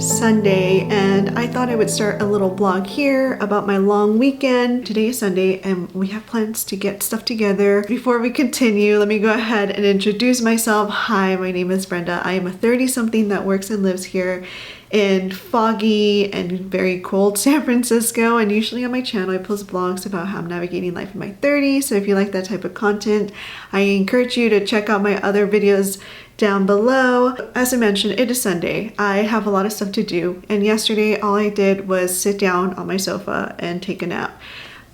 Sunday, and I thought I would start a little blog here about my long weekend. Today is Sunday and we have plans to get stuff together. Before we continue, let me go ahead and introduce myself. Hi, my name is Brenda. I am a 30-something that works and lives here in foggy and very cold San Francisco, and usually on my channel I post blogs about how I'm navigating life in my 30s. So if you like that type of content, I encourage you to check out my other videos down below. As I mentioned, it is Sunday. I have a lot of stuff to do, and yesterday all I did was sit down on my sofa and take a nap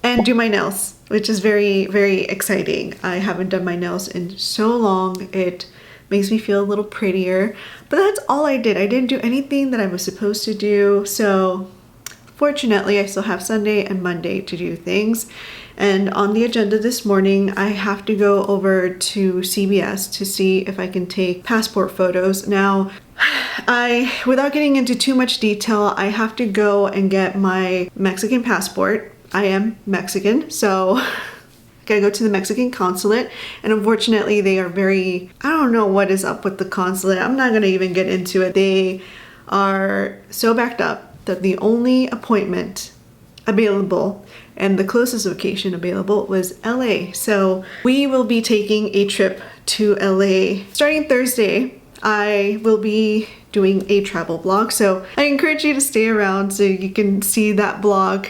and do my nails, which is very, very exciting. I haven't done my nails in so long. It makes me feel a little prettier, but that's all I did. I didn't do anything that I was supposed to do. So fortunately, I still have Sunday and Monday to do things. And on the agenda this morning, I have to go over to CBS to see if I can take passport photos. Now, without getting into too much detail, I have to go and get my Mexican passport. I am Mexican, so gotta go to the Mexican consulate, and unfortunately they are I don't know what is up with the consulate. I'm not gonna even get into it. They are so backed up that the only appointment available and the closest location available was LA. So we will be taking a trip to LA starting Thursday. I will be doing a travel blog, so I encourage you to stay around so you can see that blog.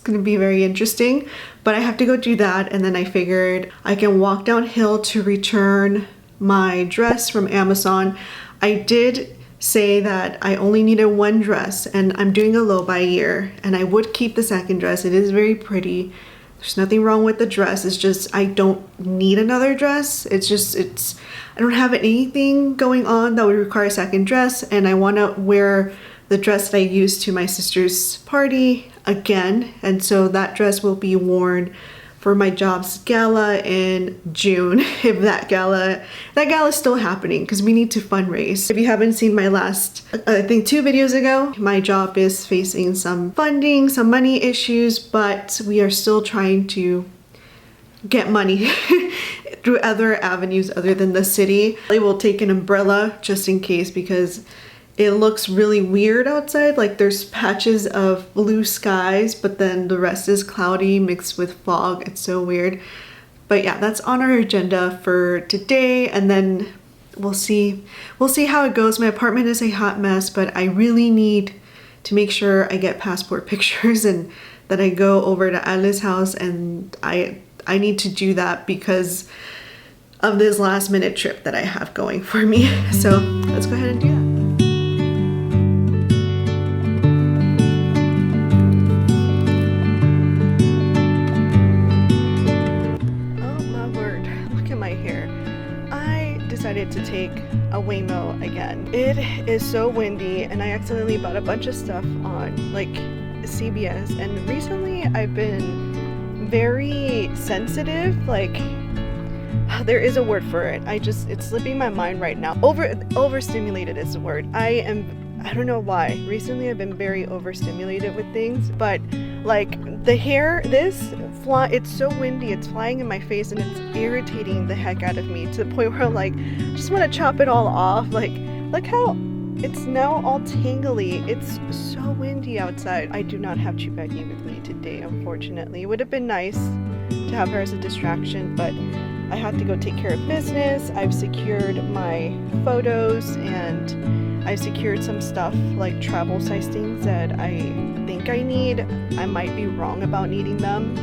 Going to be very interesting, but I have to go do that, and then I figured I can walk downhill to return my dress from Amazon. I did say that I only needed one dress, and I'm doing a low buy year, and I would keep the second dress. It is very pretty. There's nothing wrong with the dress. It's just I don't need another dress. I don't have anything going on that would require a second dress, and I want to wear the dress that I used to my sister's party again, and so that dress will be worn for my job's gala in June. If that gala is still happening, because we need to fundraise. If you haven't seen my last, I think 2 videos ago, my job is facing some funding, some money issues, but we are still trying to get money through other avenues other than the city. I will take an umbrella just in case, because it looks really weird outside. Like there's patches of blue skies, but then the rest is cloudy mixed with fog. It's so weird. But yeah, that's on our agenda for today, and then we'll see how it goes. My apartment is a hot mess, but I really need to make sure I get passport pictures and that I go over to Ali's house, and I need to do that because of this last minute trip that I have going for me. So let's go ahead and do that. To take a Waymo again. It is so windy, and I accidentally bought a bunch of stuff on like CBS, and recently I've been very sensitive. Like, there is a word for it. It's slipping my mind right now. Overstimulated is the word. I don't know why. Recently I've been very overstimulated with things, but like the hair, it's so windy, it's flying in my face, and it's irritating the heck out of me to the point where like I just want to chop it all off. Like, look how it's now all tangly. It's so windy outside. I do not have Chubaggy with me today, unfortunately. It would have been nice to have her as a distraction, but I had to go take care of business. I've secured my photos, and I secured some stuff like travel size things that I think I need. I might be wrong about needing them,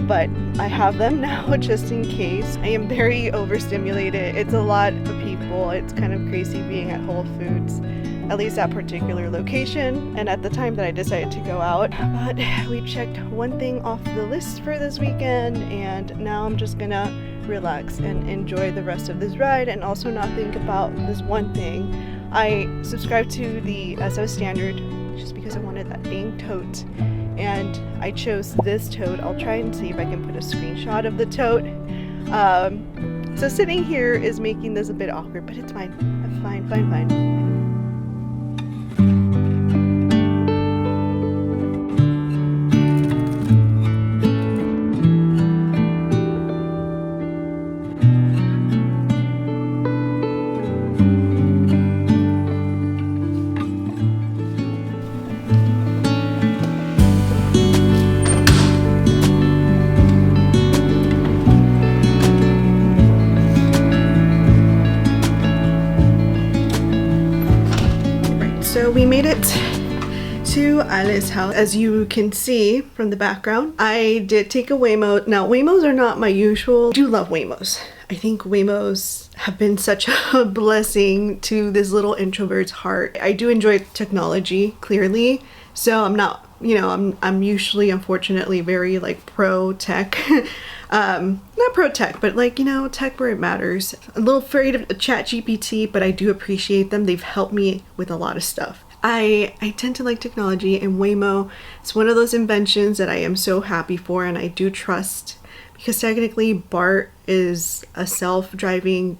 but I have them now just in case. I am very overstimulated. It's a lot of people. It's kind of crazy being at Whole Foods, at least that particular location, and at the time that I decided to go out. But we checked one thing off the list for this weekend, and now I'm just gonna relax and enjoy the rest of this ride, and also not think about this one thing. I subscribed to the SO Standard just because I wanted that dang tote, and I chose this tote. I'll try and see if I can put a screenshot of the tote. So sitting here is making this a bit awkward, but it's fine. I'm fine. we made it to Alice's house. As you can see from the background, I did take a Waymo. Now, Waymos are not my usual. I do love Waymos. I think Waymos have been such a blessing to this little introvert's heart. I do enjoy technology, clearly. So I'm not, you know, I'm usually, unfortunately, very like pro tech. Not pro tech, but like, you know, tech where it matters. A little afraid of ChatGPT, but I do appreciate them. They've helped me with a lot of stuff. I tend to like technology, and Waymo is one of those inventions that I am so happy for and I do trust, because technically BART is a self-driving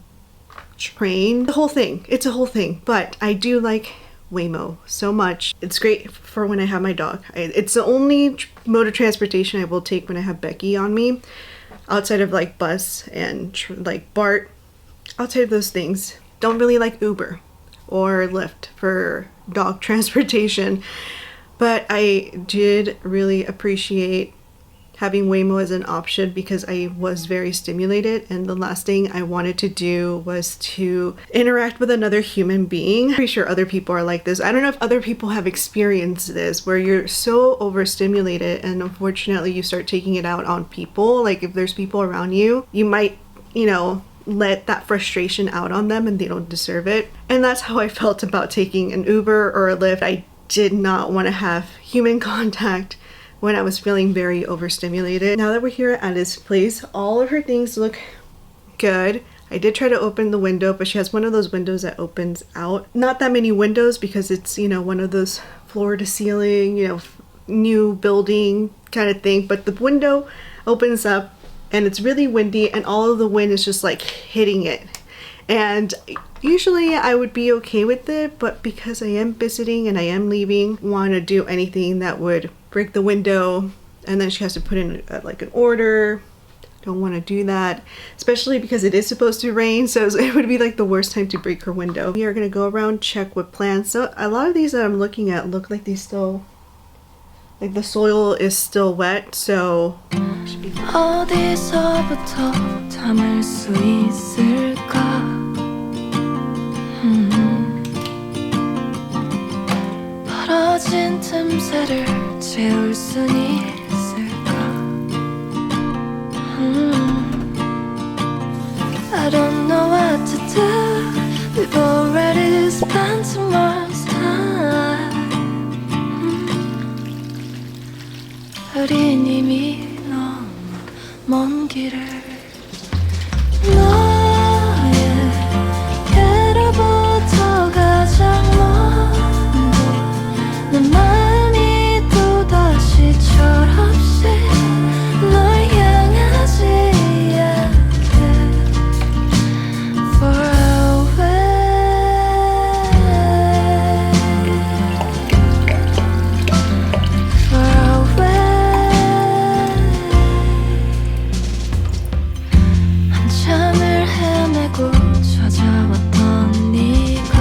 train. The whole thing. It's a whole thing. But I do like Waymo so much. It's great for when I have my dog. It's the only mode of transportation I will take when I have Becky on me, outside of like bus and like BART. Outside of those things, don't really like Uber or Lyft for dog transportation. But I did really appreciate having Waymo as an option because I was very stimulated, and the last thing I wanted to do was to interact with another human being. I'm pretty sure other people are like this. I don't know if other people have experienced this, where you're so overstimulated and unfortunately you start taking it out on people. Like if there's people around you, you might, you know, let that frustration out on them and they don't deserve it. And that's how I felt about taking an Uber or a Lyft. I did not want to have human contact when I was feeling very overstimulated. Now that we're here at Alice's place, all of her things look good. I did try to open the window, but she has one of those windows that opens out. Not that many windows because it's, you know, one of those floor to ceiling, you know, new building kind of thing. But the window opens up and it's really windy and all of the wind is just like hitting it. And usually I would be okay with it, but because I am visiting and I am leaving, want to do anything that would break the window, and then she has to put in like an order. Don't want to do that, especially because it is supposed to rain, so it would be like the worst time to break her window. We are going to go around, check with plants. So a lot of these that I'm looking at look like they still, like the soil is still wet, so should be fine. 어디서부터 담을 수 있을까? 벌어진 틈새를 채울 순 있을까? I don't know what to do. We've already spent too much time. 우린 이미 너무 먼 길을 너에게로부터 가장 먼 내 마음이 또다시 철없이 널 향하지 않게 far away, far away. 한참을 헤매고 찾아왔던 네가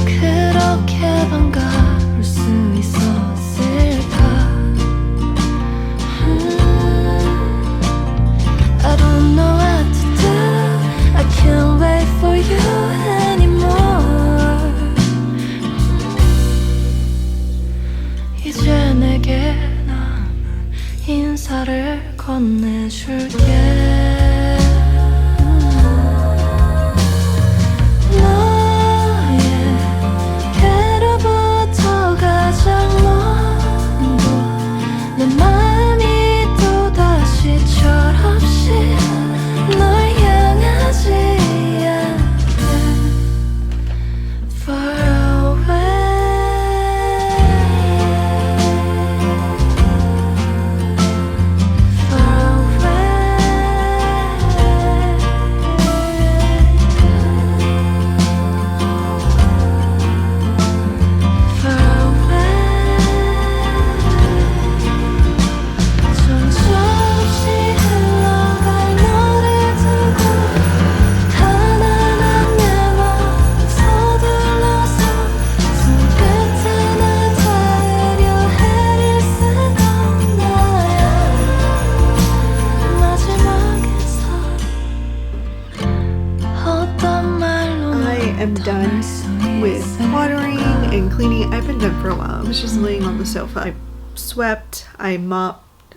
그렇게 반가울 수 있었을까? I don't know what to do. I can't wait for you anymore. 이제 내게 남은 인사를 건네줄게. was just laying on the sofa. I swept, I mopped,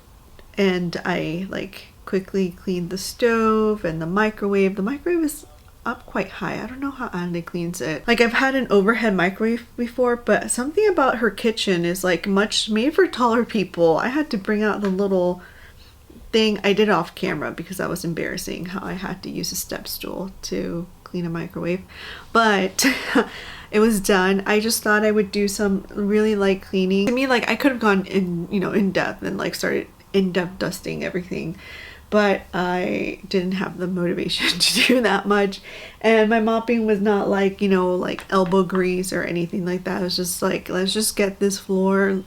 and I like quickly cleaned the stove and the microwave. The microwave is up quite high. I don't know how Andy cleans it. Like, I've had an overhead microwave before, but something about her kitchen is like much made for taller people. I had to bring out the little thing. I did off camera because that was embarrassing how I had to use a step stool to clean a microwave, but it was done. I just thought I would do some really light cleaning. I mean, like, I could have gone in, you know, in depth and like started in-depth dusting everything, but I didn't have the motivation to do that much. And my mopping was not like, you know, like elbow grease or anything like that. It was just like, let's just get this floor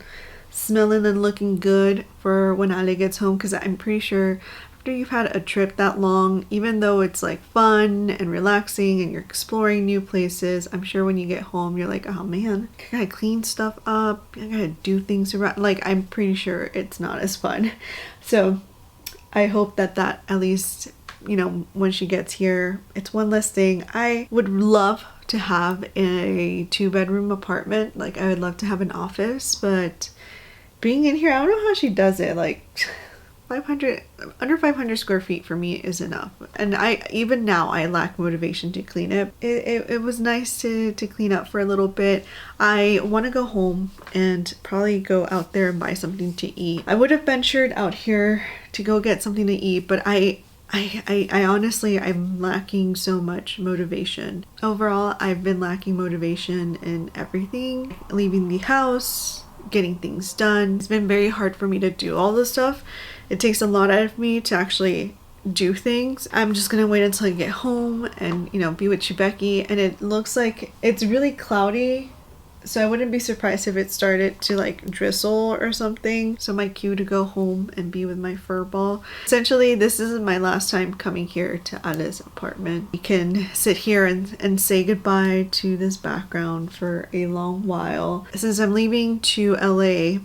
smelling and looking good for when Ale gets home, because I'm pretty sure after you've had a trip that long, even though it's like fun and relaxing and you're exploring new places, I'm sure when you get home you're like, oh man, I gotta clean stuff up, I gotta do things around. Like, I'm pretty sure it's not as fun. So I hope that at least, you know, when she gets here, it's one less thing. I would love to have a 2-bedroom apartment. Like, I would love to have an office, but being in here, I don't know how she does it. Like, 500, under 500 square feet for me is enough. And even now I lack motivation to clean it. It was nice to clean up for a little bit. I want to go home and probably go out there and buy something to eat. I would have ventured out here to go get something to eat, but I honestly, I'm lacking so much motivation. Overall, I've been lacking motivation in everything. Leaving the house, getting things done. It's been very hard for me to do all this stuff. It takes a lot out of me to actually do things. I'm just gonna wait until I get home and, you know, be with Becky. And it looks like it's really cloudy, so I wouldn't be surprised if it started to like drizzle or something. So my cue to go home and be with my fur ball. Essentially, this isn't my last time coming here to Ale's apartment. We can sit here and say goodbye to this background for a long while. Since I'm leaving to LA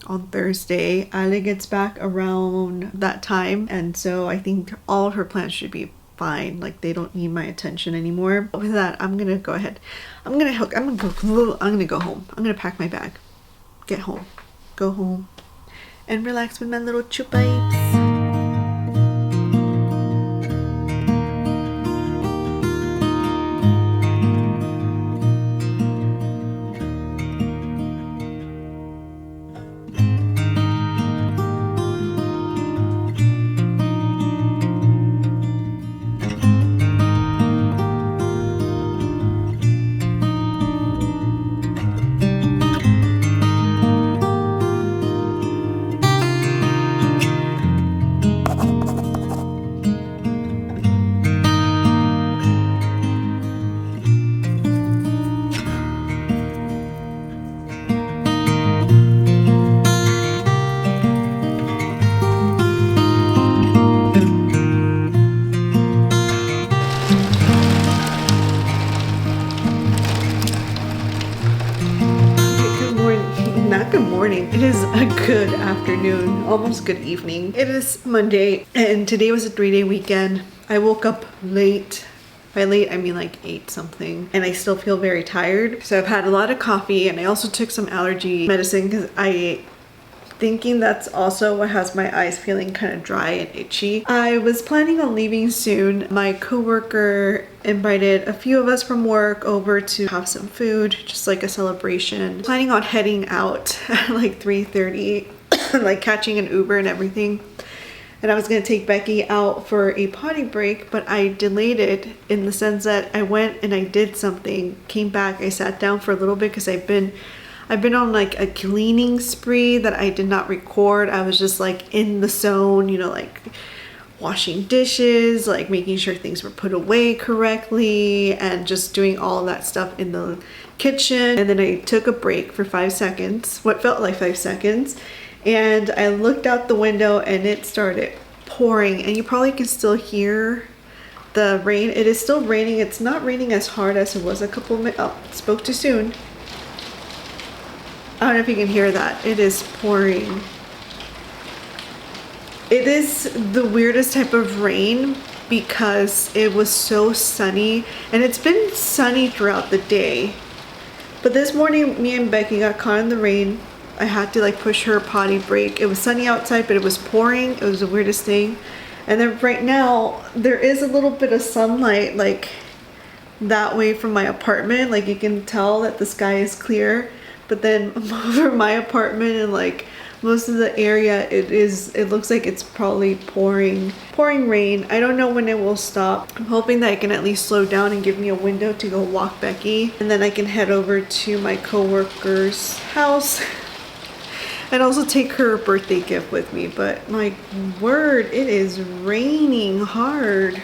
on Thursday, Ale gets back around that time, and so I think all of her plants should be fine. Like, they don't need my attention anymore. With that, I'm gonna go ahead. I'm gonna go home. I'm gonna pack my bag, get home, go home, and relax with my little chupapes. It is a good afternoon, almost good evening. It is Monday, and today was a 3-day weekend. I woke up late. By late, I mean like 8 something, and I still feel very tired. So I've had a lot of coffee, and I also took some allergy medicine because thinking that's also what has my eyes feeling kind of dry and itchy. I was planning on leaving soon. My coworker invited a few of us from work over to have some food, just like a celebration. Planning on heading out at like 3:30, like catching an Uber and everything. And I was gonna take Becky out for a potty break, but I delayed it in the sense that I went and I did something, came back, I sat down for a little bit because I've been on like a cleaning spree that I did not record. I was just like in the zone, you know, like washing dishes, like making sure things were put away correctly, and just doing all of that stuff in the kitchen. And then I took a break for 5 seconds, what felt like 5 seconds, and I looked out the window and it started pouring, and you probably can still hear the rain. It is still raining. It's not raining as hard as it was a couple minutes. Oh, spoke too soon. I don't know if you can hear that. It is pouring. It is the weirdest type of rain because it was so sunny, and it's been sunny throughout the day, But this morning, me and Becky got caught in the rain. I had to like push her potty break. It was sunny outside, but it was pouring. It was the weirdest thing. And then right now, there is a little bit of sunlight like that way from my apartment. Like you can tell that the sky is clear. But then over my apartment and like most of the area, it looks like it's probably pouring rain. I don't know when it will stop. I'm hoping that it can at least slow down and give me a window to go walk Becky. And then I can head over to my coworker's house and also take her birthday gift with me. But my word, it is raining hard.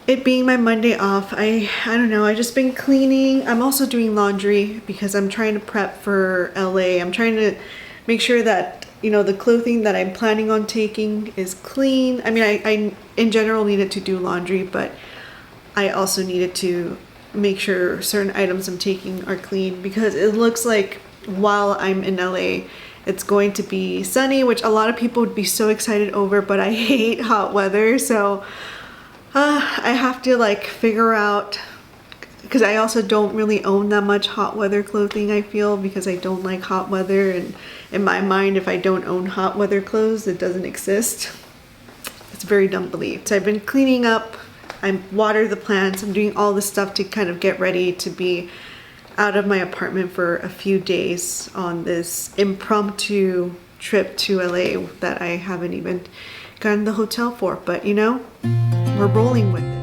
It being my Monday off, I don't know, I just been cleaning. I'm also doing laundry because I'm trying to prep for LA. I'm trying to make sure that, you know, the clothing that I'm planning on taking is clean. I mean, I in general needed to do laundry, but I also needed to make sure certain items I'm taking are clean because it looks like while I'm in LA, it's going to be sunny, which a lot of people would be so excited over, but I hate hot weather. So I have to like figure out, because I also don't really own that much hot weather clothing, I feel, because I don't like hot weather. And in my mind, if I don't own hot weather clothes, it doesn't exist. It's a very dumb belief. So I've been cleaning up, I water the plants, I'm doing all this stuff to kind of get ready to be out of my apartment for a few days on this impromptu trip to LA that I haven't even gotten the hotel for. But you know, we're rolling with it.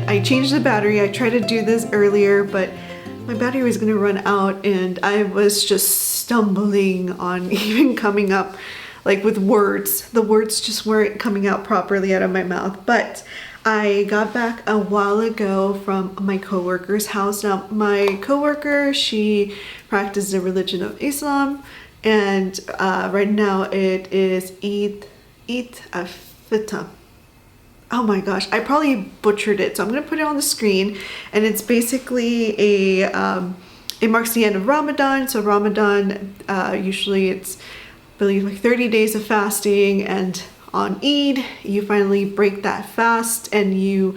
I changed the battery. I tried to do this earlier, but my battery was gonna run out and I was just stumbling on even coming up like with words. The words just weren't coming out properly out of my mouth. But I got back a while ago from my coworker's house. Now, my coworker, she practices the religion of Islam, and right now it is Eid al-Fitr. Oh my gosh, I probably butchered it, so I'm gonna put it on the screen. And it's basically it marks the end of Ramadan. So Ramadan, usually it's, I believe, like 30 days of fasting, and on Eid, you finally break that fast and you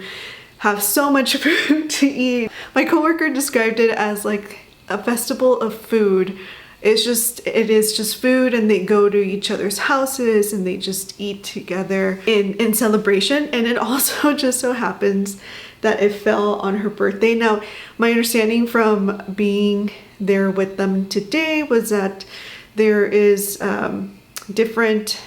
have so much food to eat. My coworker described it as like a festival of food. It is just food, and they go to each other's houses and they just eat together in celebration. And it also just so happens that it fell on her birthday. Now, my understanding from being there with them today was that there is different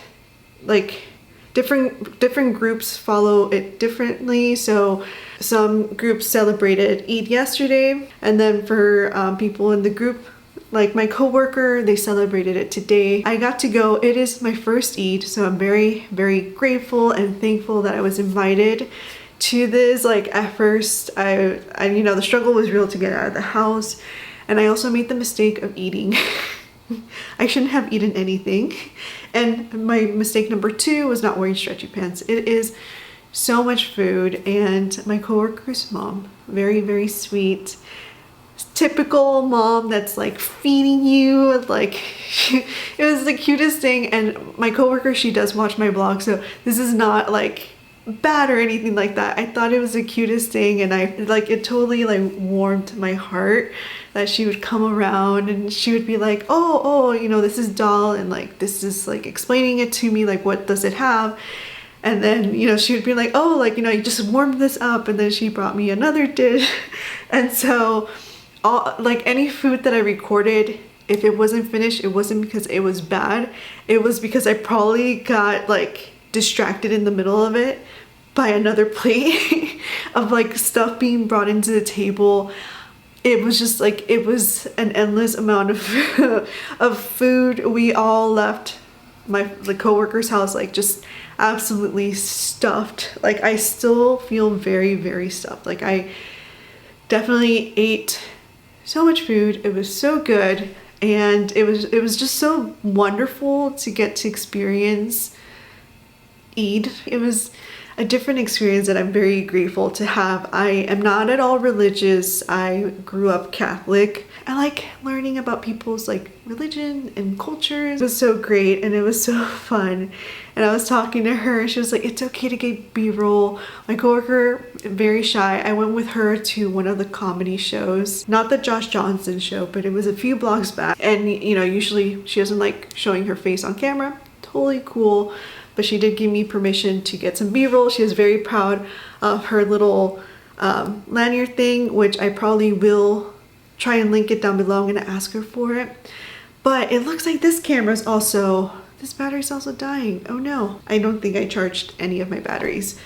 groups follow it differently. So some groups celebrated Eid yesterday, and then for people in the group, like my coworker, they celebrated it today. I got to go. It is my first Eid, so I'm very, very grateful and thankful that I was invited to this. Like at first, I you know, the struggle was real to get out of the house, and I also made the mistake of eating. I shouldn't have eaten anything. And my mistake number 2 was not wearing stretchy pants. It is so much food, and my coworker's mom, very, very sweet, typical mom that's like feeding you, like it was the cutest thing. And my coworker, she does watch my vlog, so this is not like bad or anything like that. I thought it was the cutest thing, and it totally like warmed my heart that she would come around and she would be like, oh, you know, this is dal, and like this is like explaining it to me, like what does it have. And then, you know, she would be like, oh, like, you know, you just warmed this up, and then she brought me another dish. And so like any food that I recorded, if it wasn't finished, it wasn't because it was bad. It was because I probably got like distracted in the middle of it by another plate of like stuff being brought into the table. It was just like, it was an endless amount of of food. We all left the coworker's house, like just absolutely stuffed. Like I still feel very, very stuffed. Like I definitely ate so much food. It was so good. And it was just so wonderful to get to experience Eid. It was a different experience that I'm very grateful to have. I am not at all religious. I grew up Catholic. I like learning about people's like religion and cultures. It was so great and it was so fun. And I was talking to her. She was like, it's okay to get B-roll. My coworker, very shy. I went with her to one of the comedy shows. Not the Josh Johnson show, but it was a few blogs back. And you know, usually she doesn't like showing her face on camera. Totally cool. But she did give me permission to get some B-roll. She was very proud of her little lanyard thing, which I probably will try and link it down below. I'm gonna ask her for it. But it looks like this camera's also, this battery's also dying. Oh no, I don't think I charged any of my batteries.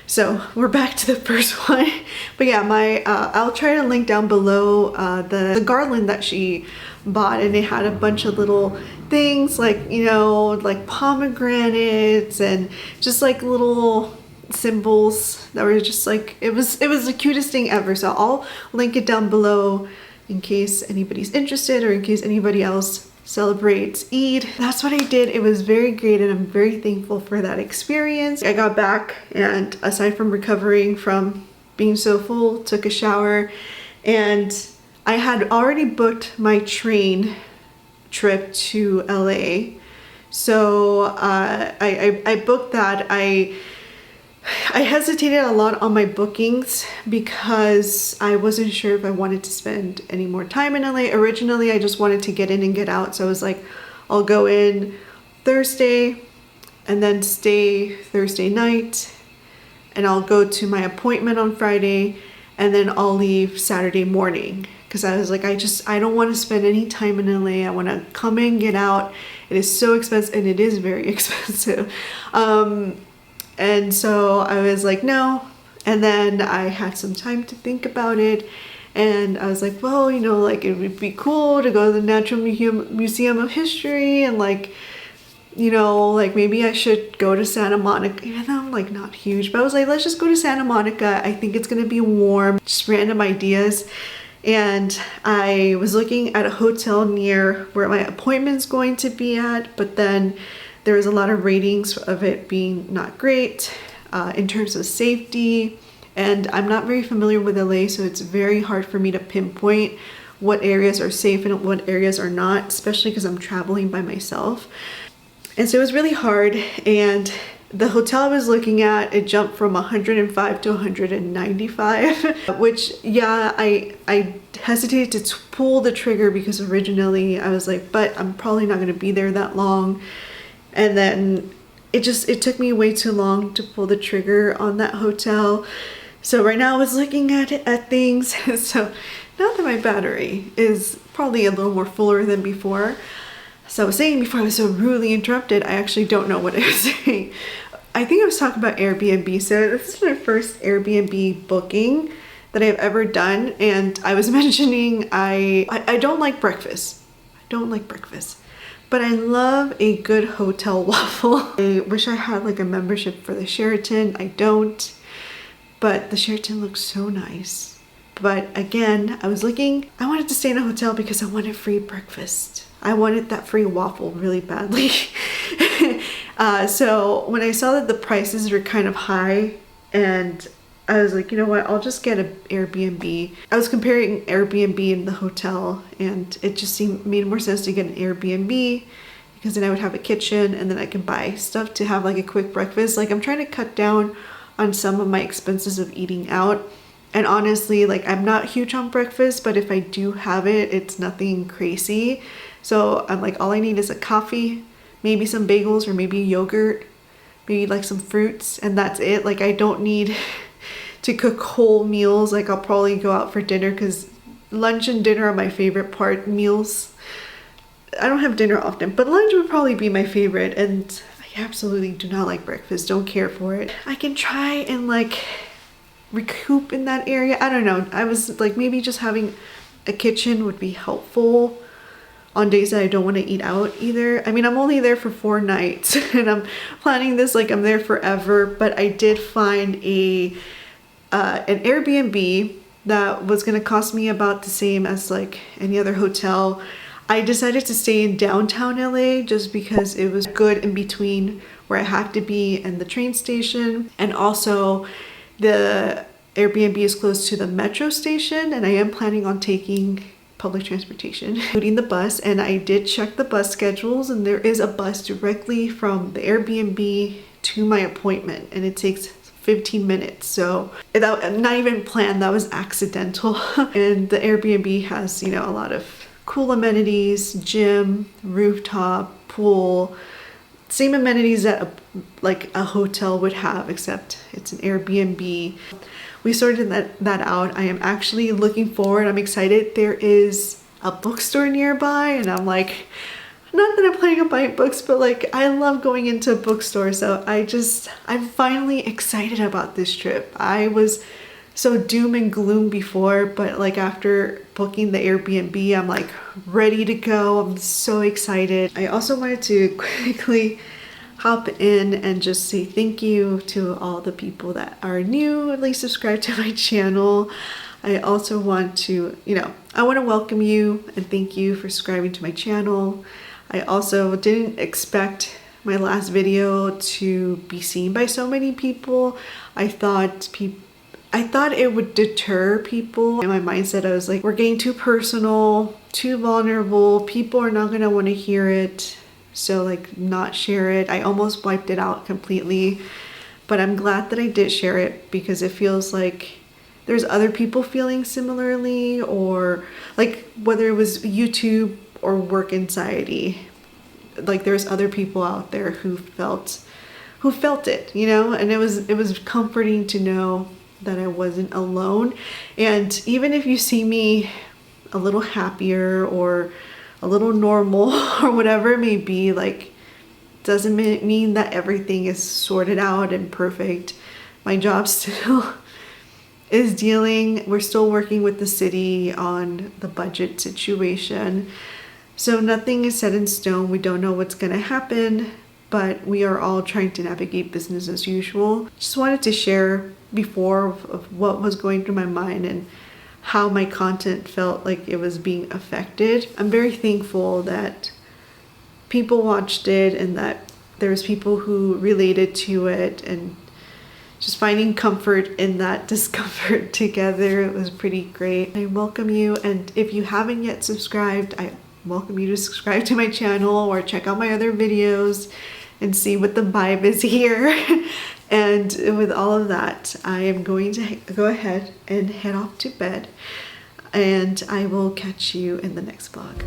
So we're back to the first one. But yeah, I'll try to link down below the garland that she bought, and it had a bunch of little things like, you know, like pomegranates and just like little symbols that were just like, it was the cutest thing ever. So I'll link it down below in case anybody's interested or in case anybody else celebrates Eid. That's what I did. It was very great and I'm very thankful for that experience. I got back and aside from recovering from being so full, took a shower, and I had already booked my train trip to LA. So I booked that. I hesitated a lot on my bookings because I wasn't sure if I wanted to spend any more time in LA. Originally, I just wanted to get in and get out. So I was like, I'll go in Thursday and then stay Thursday night, and I'll go to my appointment on Friday, and then I'll leave Saturday morning. Because I was like, I don't want to spend any time in LA. I want to come in, get out. It is so expensive, and it is very expensive. And so I was like, no. And then I had some time to think about it. And I was like, well, you know, like it would be cool to go to the Natural Museum of History, and like, you know, like maybe I should go to Santa Monica, even though I'm like not huge, but I was like, let's just go to Santa Monica. I think it's gonna be warm, just random ideas. And I was looking at a hotel near where my appointment's going to be at, but then there was a lot of ratings of it being not great in terms of safety. And I'm not very familiar with LA, so it's very hard for me to pinpoint what areas are safe and what areas are not, especially because I'm traveling by myself. And so it was really hard. And the hotel I was looking at, it jumped from 105 to 195, which, yeah, I hesitated to pull the trigger because originally I was like, but I'm probably not going to be there that long. And then it took me way too long to pull the trigger on that hotel. So right now I was looking at things. So now that my battery is probably a little more fuller than before. So I was saying before I was so rudely interrupted, I actually don't know what I was saying. I think I was talking about Airbnb. So this is my first Airbnb booking that I've ever done. And I was mentioning I don't like breakfast. I don't like breakfast. But I love a good hotel waffle. I wish I had like a membership for the Sheraton. I don't. But the Sheraton looks so nice. But again, I was looking, I wanted to stay in a hotel because I wanted free breakfast. I wanted that free waffle really badly. So when I saw that the prices were kind of high, and I was like, you know what, I'll just get an Airbnb. I was comparing Airbnb and the hotel, and it just made more sense to get an Airbnb because then I would have a kitchen and then I can buy stuff to have like a quick breakfast. Like I'm trying to cut down on some of my expenses of eating out. And honestly, like I'm not huge on breakfast, but if I do have it, it's nothing crazy. So I'm like, all I need is a coffee, maybe some bagels or maybe yogurt, maybe like some fruits, and that's it. Like I don't need to cook whole meals. Like I'll probably go out for dinner because lunch and dinner are my favorite meals. I don't have dinner often, but lunch would probably be my favorite, and I absolutely do not like breakfast, don't care for it. I can try and like recoup in that area. I don't know. I was like, maybe just having a kitchen would be helpful. on days that I don't want to eat out either. I mean, I'm only there for 4 nights and I'm planning this like I'm there forever, but I did find an Airbnb that was going to cost me about the same as like any other hotel. I decided to stay in downtown LA just because it was good in between where I have to be and the train station, and also the Airbnb is close to the metro station, and I am planning on taking public transportation, including the bus. And I did check the bus schedules, and there is a bus directly from the Airbnb to my appointment, and it takes 15 minutes. So that not even planned, that was accidental. And the Airbnb has, you know, a lot of cool amenities, gym, rooftop, pool, same amenities that a hotel would have, except it's an Airbnb. We sorted that out. I am actually looking forward. I'm excited. There is a bookstore nearby, and I'm like, not that I'm planning on buying books, but like I love going into a bookstore. So I'm finally excited about this trip. I was so doom and gloom before, but like after booking the Airbnb, I'm like ready to go. I'm so excited. I also wanted to quickly hop in and just say thank you to all the people that are new, at least subscribe to my channel. I also want to, I want to welcome you and thank you for subscribing to my channel. I also didn't expect my last video to be seen by so many people. I thought it would deter people. In my mindset, I was like, we're getting too personal, too vulnerable. People are not gonna want to hear it. So like not share it. I almost wiped it out completely, but I'm glad that I did share it because it feels like there's other people feeling similarly, or like whether it was YouTube or work anxiety, like there's other people out there who felt it, and it was comforting to know that I wasn't alone. And even if you see me a little happier or a little normal or whatever it may be, like doesn't mean that everything is sorted out and perfect. My job still is we're still working with the city on the budget situation. So nothing is set in stone. We don't know what's gonna happen, but we are all trying to navigate business as usual. Just wanted to share before of what was going through my mind and how my content felt like it was being affected. I'm very thankful that people watched it and that there's people who related to it, and just finding comfort in that discomfort together. It was pretty great. I welcome you, and if you haven't yet subscribed, I welcome you to subscribe to my channel or check out my other videos and see what the vibe is here. And with all of that, I am going to go ahead and head off to bed, and I will catch you in the next vlog.